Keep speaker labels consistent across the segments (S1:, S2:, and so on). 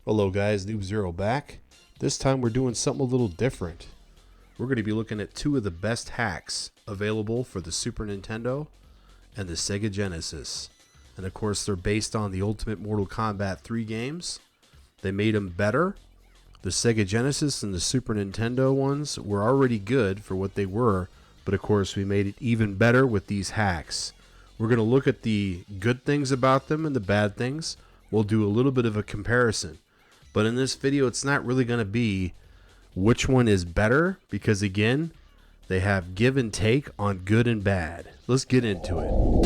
S1: Hello guys, Noob Zero back. This time we're doing something a little different. We're going to be looking at two of the best hacks available for the Super Nintendo and the Sega Genesis. And of course they're based on the Ultimate Mortal Kombat 3 games. They made them better. The Sega Genesis and the Super Nintendo ones were already good for what they were, but of course we made it even better with these hacks. We're going to look at the good things about them and the bad things. We'll do a little bit of a comparison. But in this video, it's not really going to be which one is better, because again, they have give and take on good and bad. Let's get into it.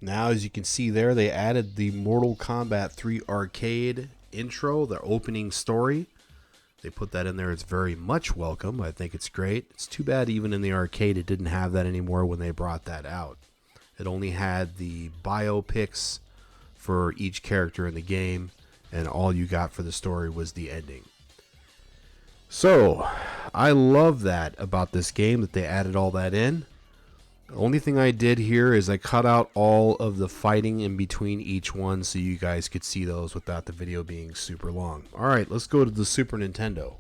S1: Now, as you can see there, they added the Mortal Kombat 3 arcade intro, the opening story. They put that in there. It's very much welcome. I think it's great. It's too bad even in the arcade it didn't have that anymore when they brought that out. It only had the biopics for each character in the game, and all you got for the story was the ending. So, I love that about this game, that they added all that in. The only thing I did here is I cut out all of the fighting in between each one so you guys could see those without the video being super long. Alright, let's go to the Super Nintendo.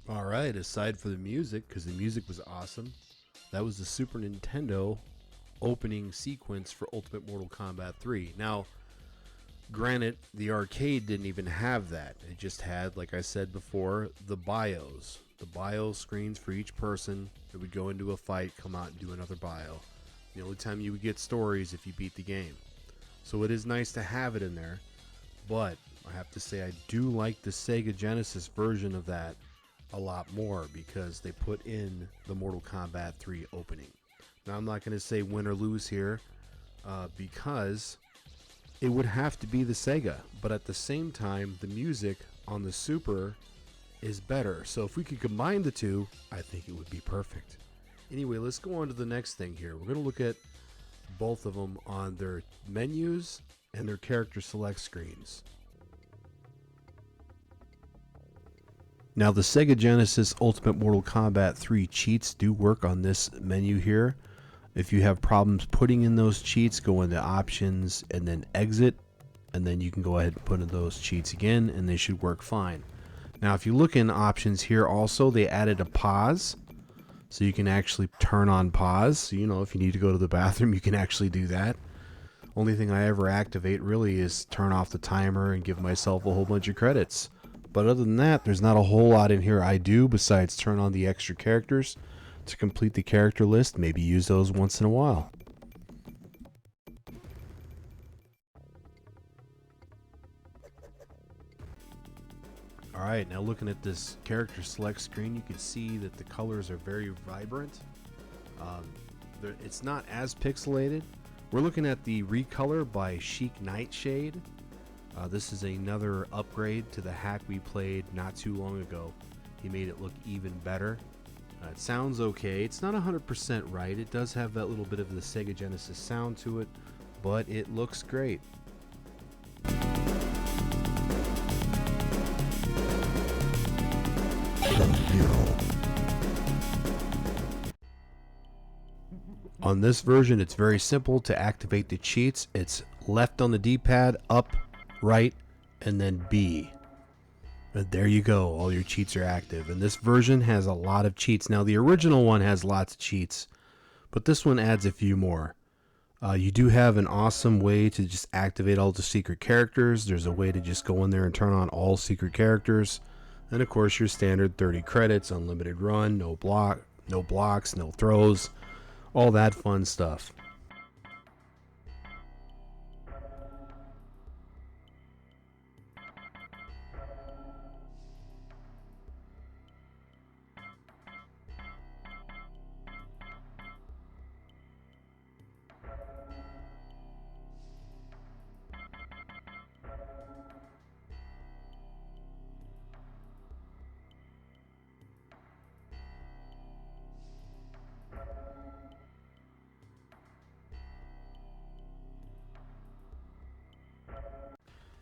S1: Alright, aside for the music, because the music was awesome, that was the Super Nintendo opening sequence for Ultimate Mortal Kombat 3. Now, granted, the arcade didn't even have that. It just had, like I said before, the bios. The bio screens for each person that would go into a fight, come out and do another bio. The only time you would get stories if you beat the game. So it is nice to have it in there, but I have to say I do like the Sega Genesis version of that a lot more because they put in the Mortal Kombat 3 opening. Now I'm not going to say win or lose here because it would have to be the Sega, but at the same time the music on the Super is better. So if we could combine the two, I think it would be perfect. Anyway, let's go on to the next thing here. We're going to look at both of them on their menus and their character select screens. Now, the Sega Genesis Ultimate Mortal Kombat 3 cheats do work on this menu here. If you have problems putting in those cheats, go into options and then exit, and then you can go ahead and put in those cheats again and they should work fine. Now if you look in options here also, they added a pause, so you can actually turn on pause. So, you know, if you need to go to the bathroom, you can actually do that. Only thing I ever activate really is turn off the timer and give myself a whole bunch of credits. But other than that, there's not a whole lot in here I do besides turn on the extra characters to complete the character list, maybe use those once in a while. Alright, now looking at this character select screen, you can see that the colors are very vibrant. It's not as pixelated. We're looking at the recolor by Chic Nightshade. This is another upgrade to the hack we played not too long ago. He made it look even better. It sounds okay. It's not 100% right. It does have that little bit of the Sega Genesis sound to it, but it looks great. On this version, it's very simple to activate the cheats. It's left on the D-pad, up, right, and then B. And there you go, all your cheats are active. And this version has a lot of cheats. Now the original one has lots of cheats, but this one adds a few more. You do have an awesome way to just activate all the secret characters. There's a way to just go in there and turn on all secret characters. And of course your standard 30 credits, unlimited run, no blocks, no throws, all that fun stuff.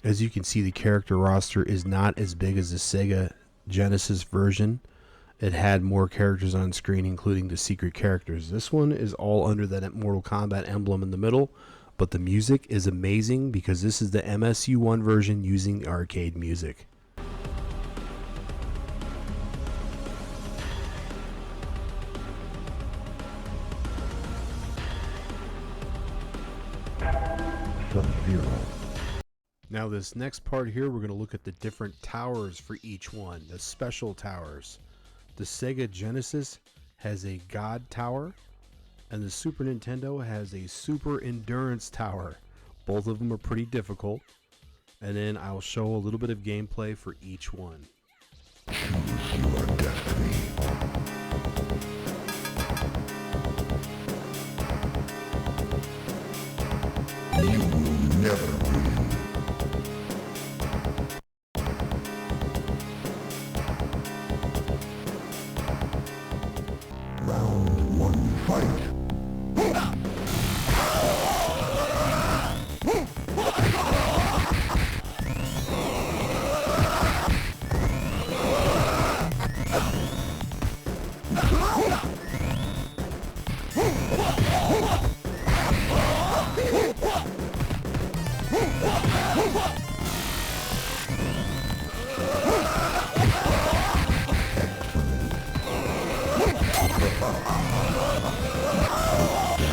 S1: As you can see, the character roster is not as big as the Sega Genesis version. It had more characters on screen, including the secret characters. This one is all under that Mortal Kombat emblem in the middle, but the music is amazing because this is the MSU1 version using the arcade music. Now this next part here, we're going to look at the different towers for each one, the special towers. The Sega Genesis has a God Tower, and the Super Nintendo has a Super Endurance Tower. Both of them are pretty difficult, and then I'll show a little bit of gameplay for each one.
S2: Choose your destiny. You will never win. Round one, fight.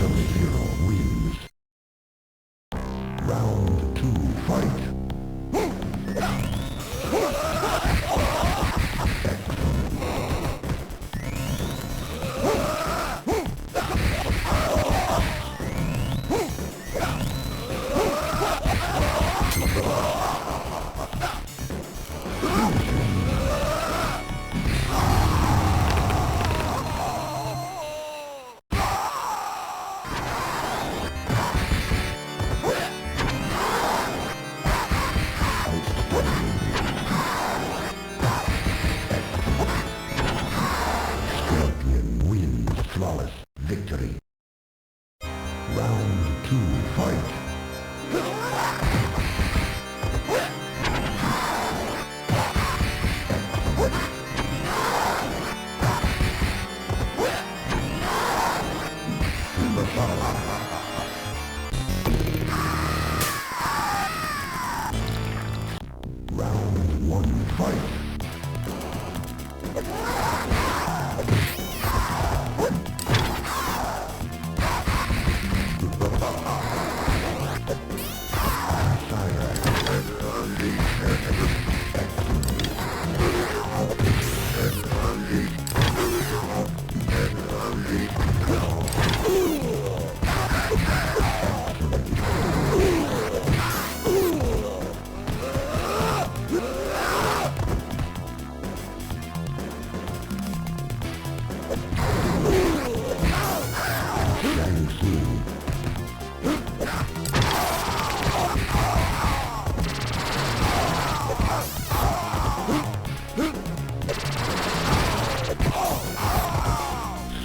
S2: Sub-Zero wins. Round two, fight. Champion wins flawless victory. Round two, fight. Round one, fight.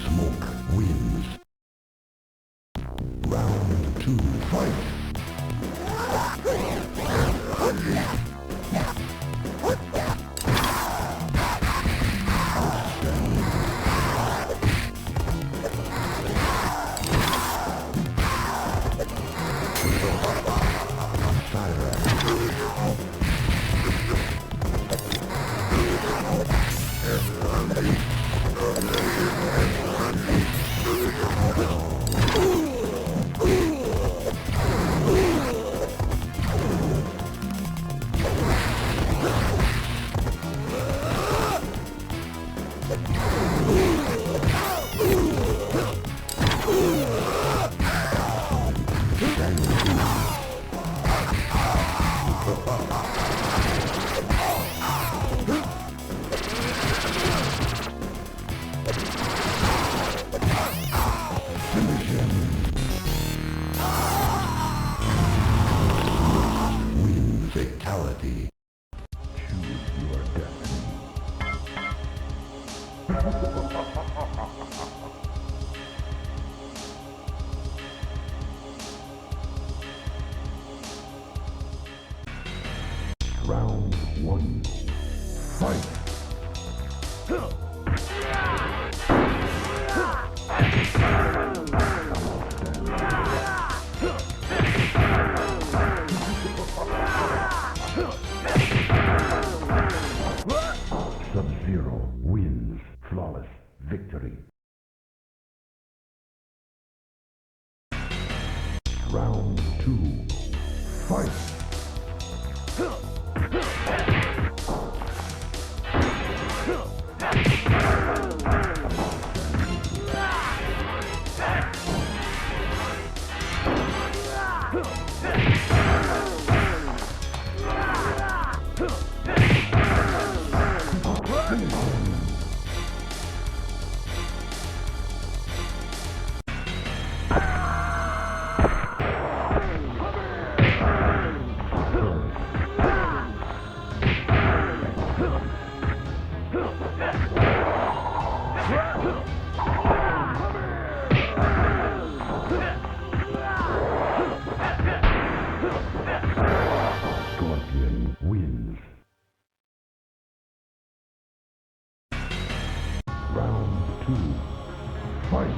S2: Smoke wins. Round two, fight. Win fatality. Choose your destiny. Round one, fight. Sub-Zero wins flawless victory. Round two, fight. Scorpion wins. Round two, fight.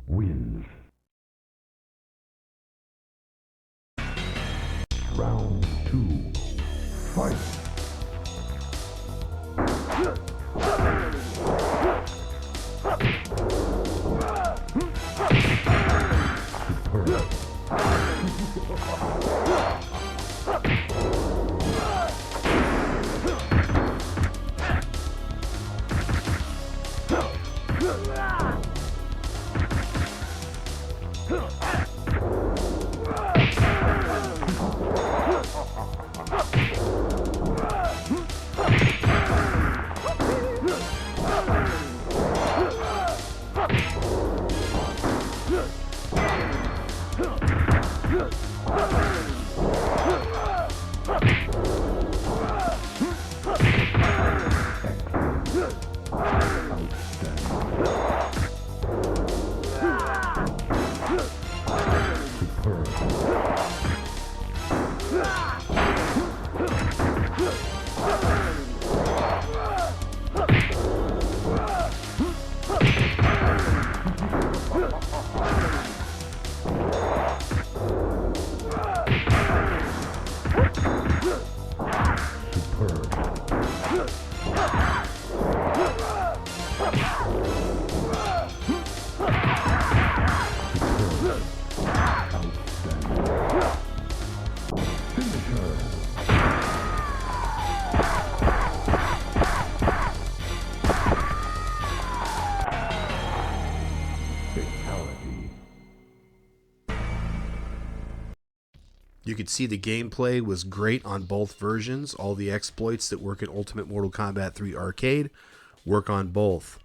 S2: Wins. Round 2. Fight.
S1: You could see the gameplay was great on both versions. All the exploits that work in Ultimate Mortal Kombat 3 Arcade work on both.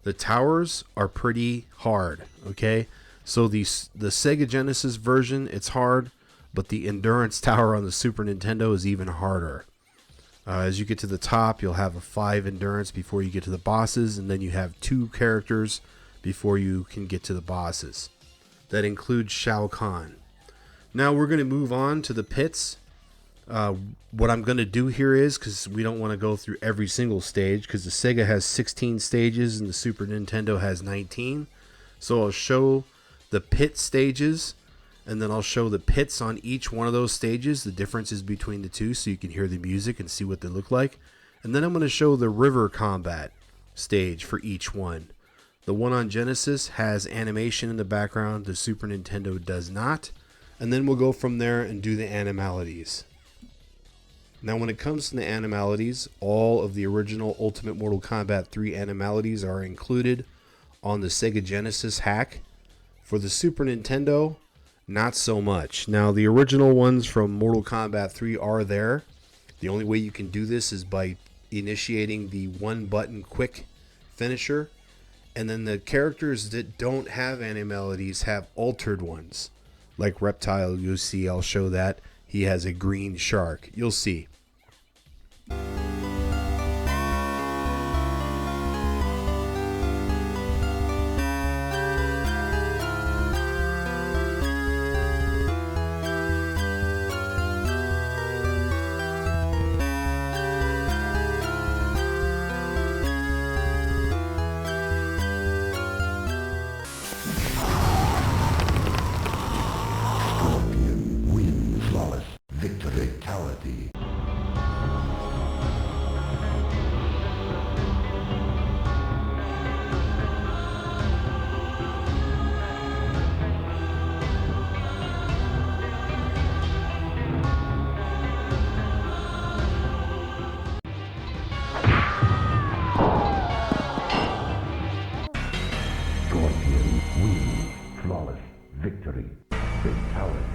S1: The towers are pretty hard, okay? So the Sega Genesis version, it's hard, but the Endurance Tower on the Super Nintendo is even harder. As you get to the top, you'll have a 5 Endurance before you get to the bosses, and then you have 2 characters before you can get to the bosses. That includes Shao Kahn. Now we're going to move on to the pits. What I'm going to do here is, because we don't want to go through every single stage, because the Sega has 16 stages and the Super Nintendo has 19. So I'll show the pit stages, and then I'll show the pits on each one of those stages, the differences between the two, so you can hear the music and see what they look like. And then I'm going to show the river combat stage for each one. The one on Genesis has animation in the background, the Super Nintendo does not. And then we'll go from there and do the Animalities. Now when it comes to the Animalities, all of the original Ultimate Mortal Kombat 3 Animalities are included on the Sega Genesis hack. For the Super Nintendo, not so much. Now the original ones from Mortal Kombat 3 are there. The only way you can do this is by initiating the one button quick finisher. And then the characters that don't have Animalities have altered ones. Like Reptile, you'll see, I'll show that. He has a green shark. You'll see.
S2: Vitality. Scorpion wins. Flawless victory. Fatality.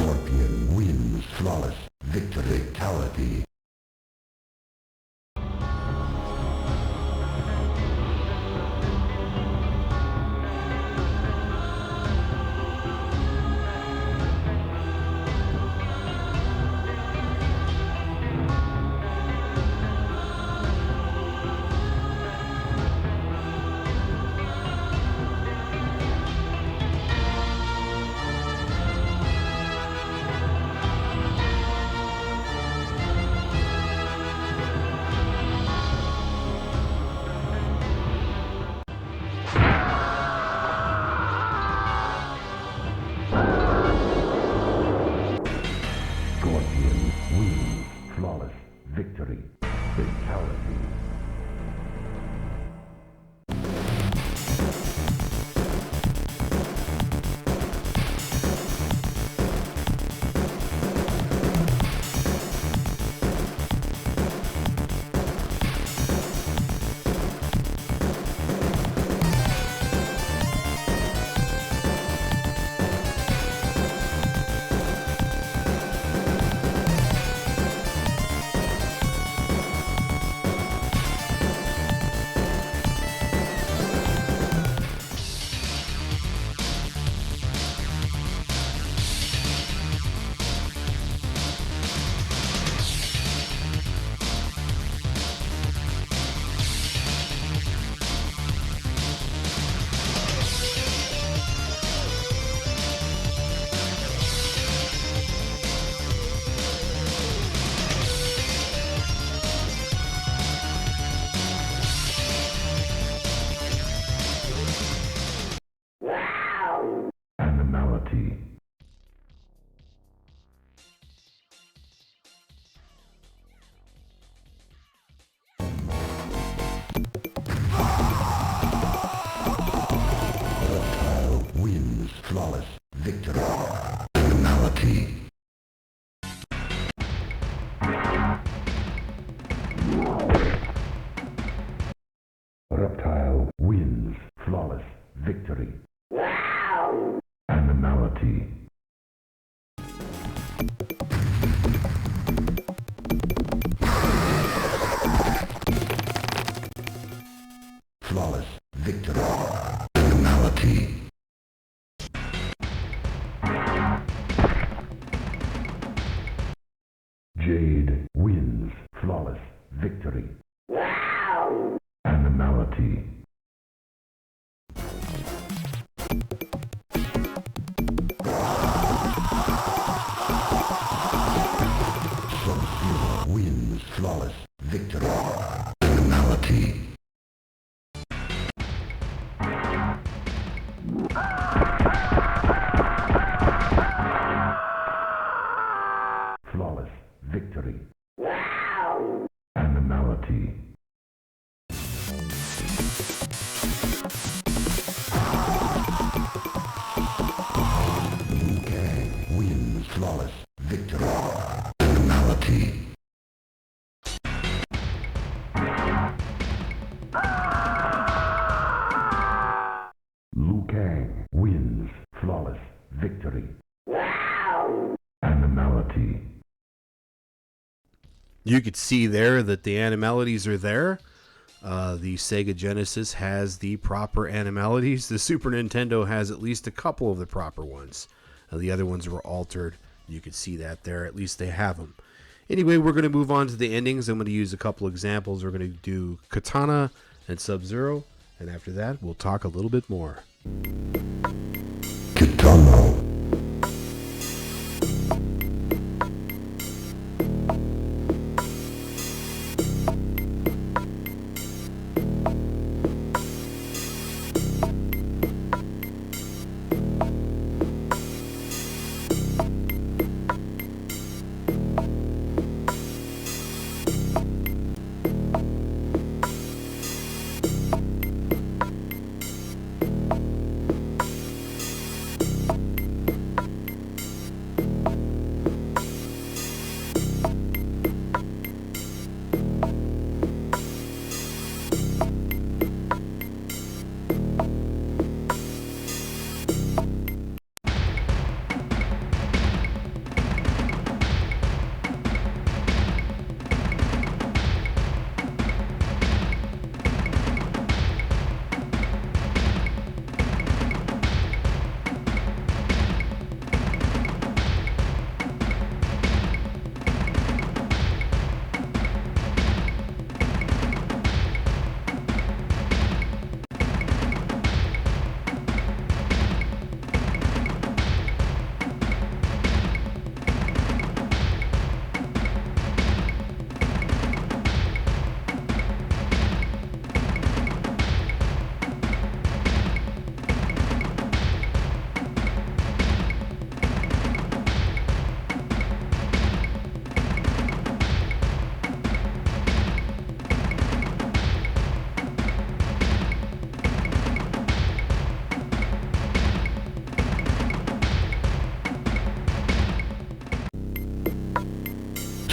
S2: Scorpion wins flawless victory. Fatality. Scorpion wins flawless victory. Fatality. Animality. Reptile wins flawless victory. Animality. Reptile wins flawless victory. Animality. Flawless victory. Animality. Jade wins flawless victory. Animality. Sub-Zero wins flawless victory. Animality. Flawless victory. Animality. Liu Kang wins flawless victory. Animality. Liu Kang wins flawless victory. Animality.
S1: You could see there that the animalities are there. The Sega Genesis has the proper animalities. The Super Nintendo has at least a couple of the proper ones. The other ones were altered. You could see that there. At least they have them. Anyway, we're going to move on to the endings. I'm going to use a couple examples. We're going to do Katana and Sub-Zero. And after that, we'll talk a little bit more.
S2: Katana.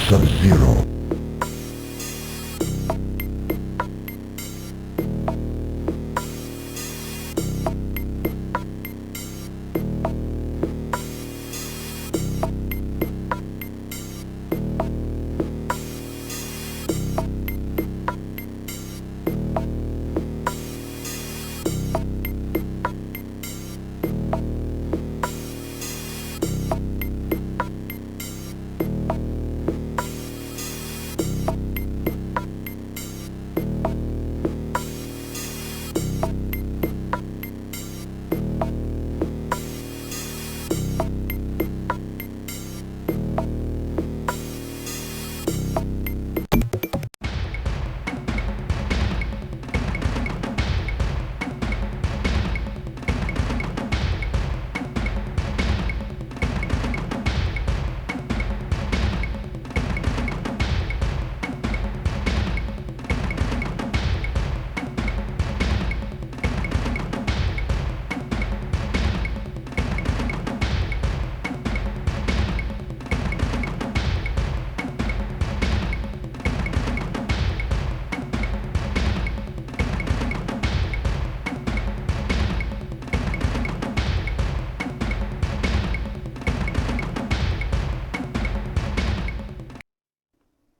S2: Sub-Zero.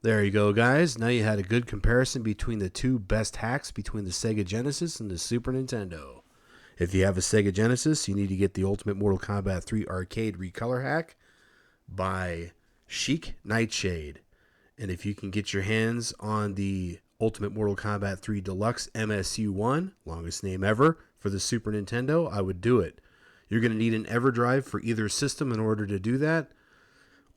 S1: There you go, guys. Now you had a good comparison between the two best hacks between the Sega Genesis and the Super Nintendo. If you have a Sega Genesis, you need to get the Ultimate Mortal Kombat 3 Arcade Recolor Hack by Chic Nightshade. And if you can get your hands on the Ultimate Mortal Kombat 3 Deluxe MSU1, longest name ever, for the Super Nintendo, I would do it. You're going to need an EverDrive for either system in order to do that,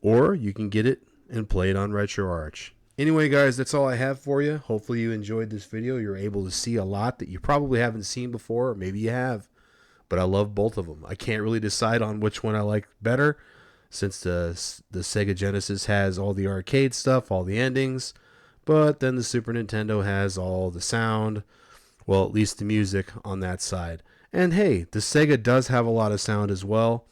S1: or you can get it and play it on RetroArch. Anyway, guys, that's all I have for you. Hopefully you enjoyed this video. You're able to see a lot that you probably haven't seen before, or maybe you have. But I love both of them. I can't really decide on which one I like better, since the Sega Genesis has all the arcade stuff, all the endings. But then the Super Nintendo has all the sound, well, at least the music on that side. And hey, the Sega does have a lot of sound as well.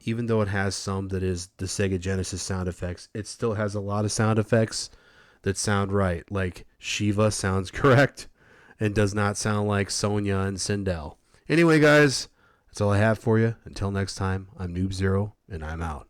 S1: Even though it has some that is the Sega Genesis sound effects, it still has a lot of sound effects that sound right. Like Shiva sounds correct and does not sound like Sonya and Sindel. Anyway, guys, that's all I have for you. Until next time, I'm Noob Zero, and I'm out.